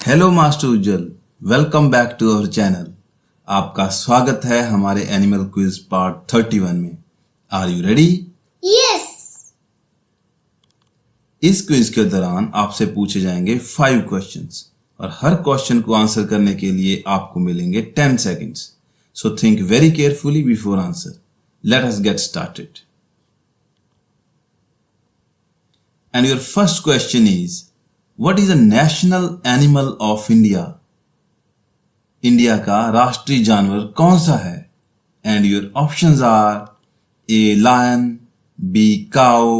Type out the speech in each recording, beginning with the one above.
Hello master Ujjwal, welcome back to our channel. आपका स्वागत है हमारे एनिमल क्विज पार्ट 31 में। Are you ready? यस। इस क्विज के दौरान आपसे पूछे जाएंगे 5 क्वेश्चंस और हर क्वेश्चन को आंसर करने के लिए आपको मिलेंगे 10 seconds. So think very carefully before answer. Let us get started. And your first question is, What is the national animal of India? India का राष्ट्रीय जानवर कौन सा है? And your options are A. Lion, B. Cow,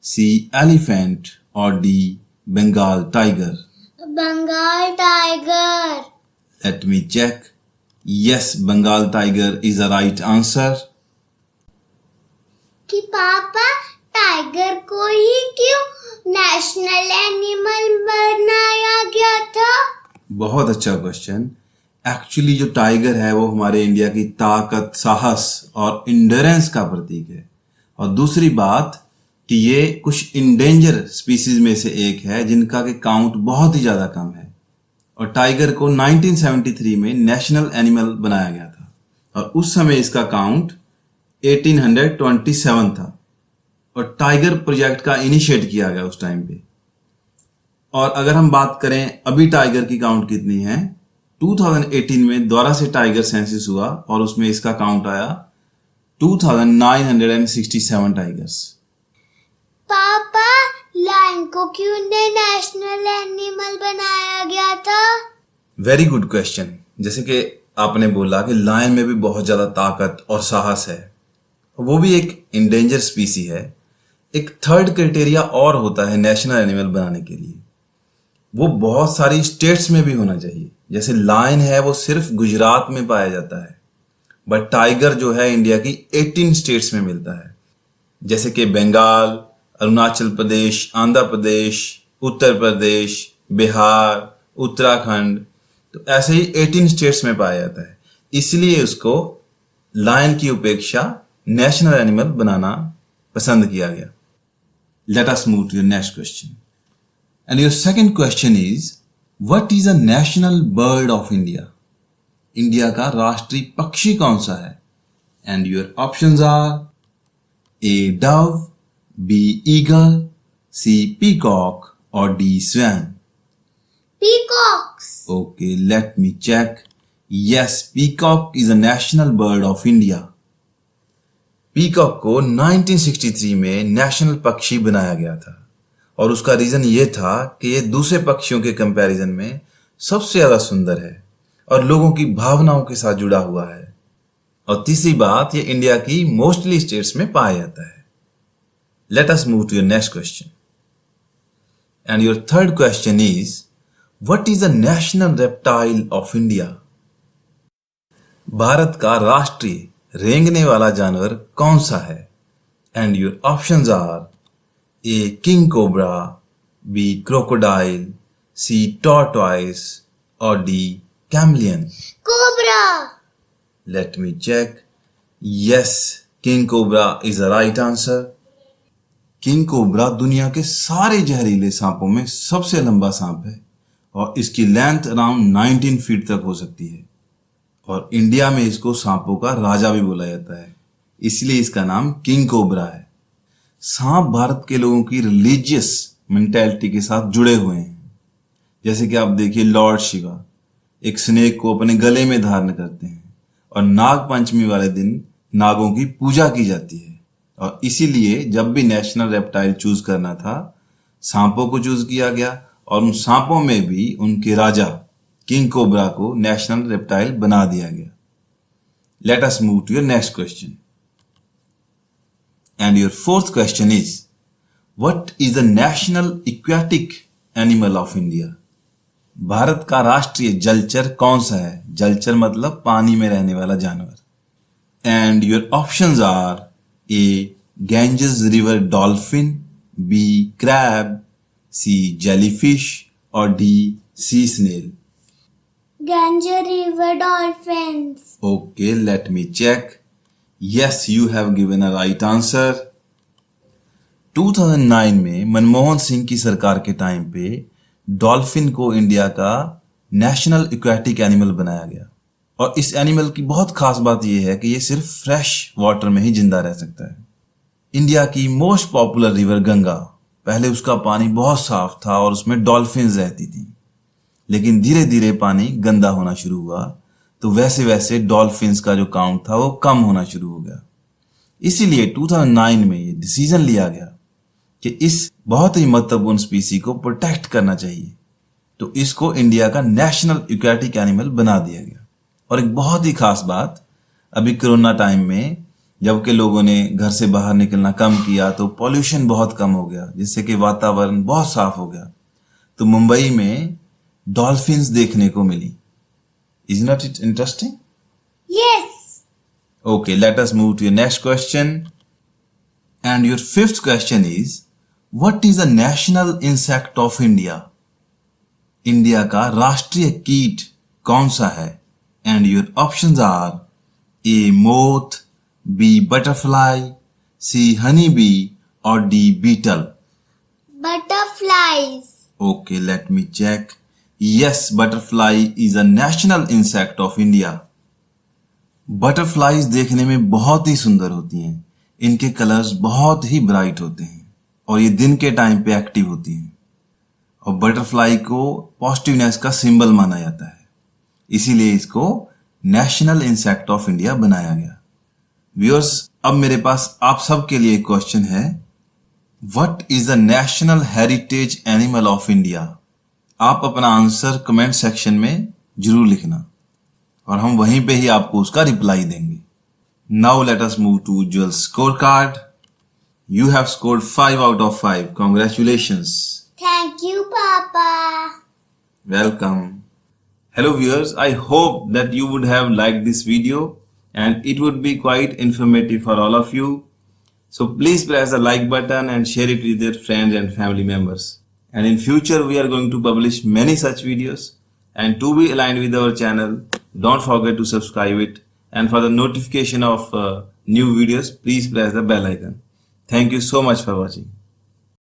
C. Elephant or D. Bengal tiger. Bengal tiger. Let me check. Yes, Bengal tiger is the right answer. कि पापा tiger को ही क्यों नेशनल एनिमल बनाया गया था? बहुत अच्छा क्वेश्चन। एक्चुअली जो टाइगर है वो हमारे इंडिया की ताकत, साहस और इंड्योरेंस का प्रतीक है। और दूसरी बात कि ये कुछ इंडेंजर स्पीसीज में से एक है जिनका के काउंट बहुत ही ज़्यादा कम है। और टाइगर को 1973 में नेशनल एनिमल बनाया गया था और उस समय इसका काउंट 1827 था। और टाइगर प्रोजेक्ट का इनिशिएट किया गया उस टाइम पे। और अगर हम बात करें अभी टाइगर की काउंट कितनी है, 2018 में दोबारा से टाइगर सेंसस हुआ और उसमें इसका काउंट आया 2967 टाइगर्स। पापा लायन को क्यों नेशनल एनिमल बनाया गया था? Very good question. जैसे कि आपने बोला कि लायन में भी बहुत ज्यादा ताकत और साहस है, वो भी एक इंडेंजर स्पीसी है। एक थर्ड क्राइटेरिया और होता है नेशनल एनिमल बनाने के लिए, वो बहुत सारी स्टेट्स में भी होना चाहिए। जैसे लायन है वो सिर्फ गुजरात में पाया जाता है, बट टाइगर जो है इंडिया की 18 स्टेट्स में मिलता है, जैसे कि बंगाल, अरुणाचल प्रदेश, आंध्र प्रदेश, उत्तर प्रदेश, बिहार, उत्तराखंड। तो ऐसे ही 18 स्टेट्स में पाया जाता है, इसलिए उसको लायन की उपेक्षा नेशनल एनिमल बनाना पसंद किया गया। Let us move to your next question. And your second question is, what is a national bird of India? India का राष्ट्रीय पक्षी कौन सा है? And your options are A. dove, B. eagle, C. peacock or D. swan. Peacocks. Okay, let me check. Yes, peacock is a national bird of India. Peacock को 1963 में national पक्षी बनाया गया था और उसका रीजन ये था कि ये दूसरे पक्षियों के कंपैरिजन में सबसे ज्यादा सुंदर है और लोगों की भावनाओं के साथ जुड़ा हुआ है। और तीसरी बात, ये इंडिया की मोस्टली स्टेट्स में पाया जाता है। Let us move to your next question. And your third question is, what is the national reptile of India? Bharat का राष्ट्रीय रेंगने वाला जानवर कौन सा है? And your options are A. King cobra, B. Crocodile, C. Tortoise और D. Chameleon. Cobra. Let me check. Yes, king cobra is the right answer. King cobra दुनिया के सारे जहरीले सांपों में सबसे लंबा सांप है और इसकी लेंथ अराउंड 19 फीट तक हो सकती है। और इंडिया में इसको सांपों का राजा भी बोला जाता है, इसलिए इसका नाम किंग कोबरा है। सांप भारत के लोगों की रिलीजियस मेंटेलिटी के साथ जुड़े हुए हैं। जैसे कि आप देखिए, लॉर्ड शिवा एक स्नेक को अपने गले में धारण करते हैं और नाग पंचमी वाले दिन नागों की पूजा की जाती है। और इसीलिए जब भी नेशनल रेप्टाइल चूज करना था, सांपों को चूज किया गया और उन सांपों में भी उनके राजा किंग कोबरा को नेशनल रेप्टाइल बना दिया गया। Let us move to your next question. And your fourth question is, what is the national aquatic animal of India? Bharat का राष्ट्रीय जलचर कौन सा है? जलचर मतलब पानी में रहने वाला जानवर। And your options are A. Ganges river dolphin, B. Crab, C. Jellyfish और D. Sea snail. Ganges River dolphins. Okay, let me check. Yes, you have given a right answer. 2009 में मनमोहन सिंह की सरकार के टाइम पे डॉल्फिन को इंडिया का national aquatic animal बनाया गया। और इस एनिमल की बहुत खास बात यह है कि ये सिर्फ फ्रेश वाटर में ही जिंदा रह सकता है। इंडिया की मोस्ट पॉपुलर रिवर गंगा, पहले उसका पानी बहुत साफ था और उसमें डॉल्फिन्स रहती थी, लेकिन धीरे धीरे पानी गंदा होना शुरू हुआ, तो वैसे वैसे डॉल्फिन्स का जो काउंट था वो कम होना शुरू हो गया। इसीलिए 2009 में ये डिसीजन लिया गया कि इस बहुत ही महत्वपूर्ण स्पीसी को प्रोटेक्ट करना चाहिए, तो इसको इंडिया का नेशनल एक्वेटिक एनिमल बना दिया गया। और एक बहुत ही खास बात, अभी कोरोना टाइम में जबकि लोगों ने घर से बाहर निकलना कम किया तो पॉल्यूशन बहुत कम हो गया, जिससे कि वातावरण बहुत साफ हो गया, तो मुंबई में डॉल्फिन्स देखने को मिली। Is not it interesting? Yes. Okay, let us move to your next question. And your fifth question is, what is the national insect of India? India का राष्ट्रीय कीट कौन सा है? And your options are A. moth, B. butterfly, C. honeybee, or D. beetle. Butterflies. Okay, let me check. Yes, butterfly is a national insect of India. Butterflies देखने में बहुत ही सुंदर होती हैं। इनके कलर्स बहुत ही ब्राइट होते हैं और ये दिन के टाइम पे एक्टिव होती हैं। और बटरफ्लाई को पॉजिटिवनेस का सिंबल माना जाता है, इसीलिए इसको नेशनल इंसेक्ट ऑफ इंडिया बनाया गया। व्यूअर्स, अब मेरे पास आप सबके लिए एक क्वेश्चन है, what is the national heritage animal of India? आप अपना आंसर कमेंट सेक्शन में जरूर लिखना और हम वहीं पे ही आपको उसका रिप्लाई देंगे। Now let us move to Ujjwal score card. You have scored 5 out of 5. Congratulations. Thank you, Papa. Welcome. Hello viewers, I hope that you would have liked this video and it would be quite informative for all of you. So please press the like button and share it with your friends and family members. And in future we are going to publish many such videos, and to be aligned with our channel, don't forget to subscribe it, and for the notification of new videos, please press the bell icon. Thank you so much for watching.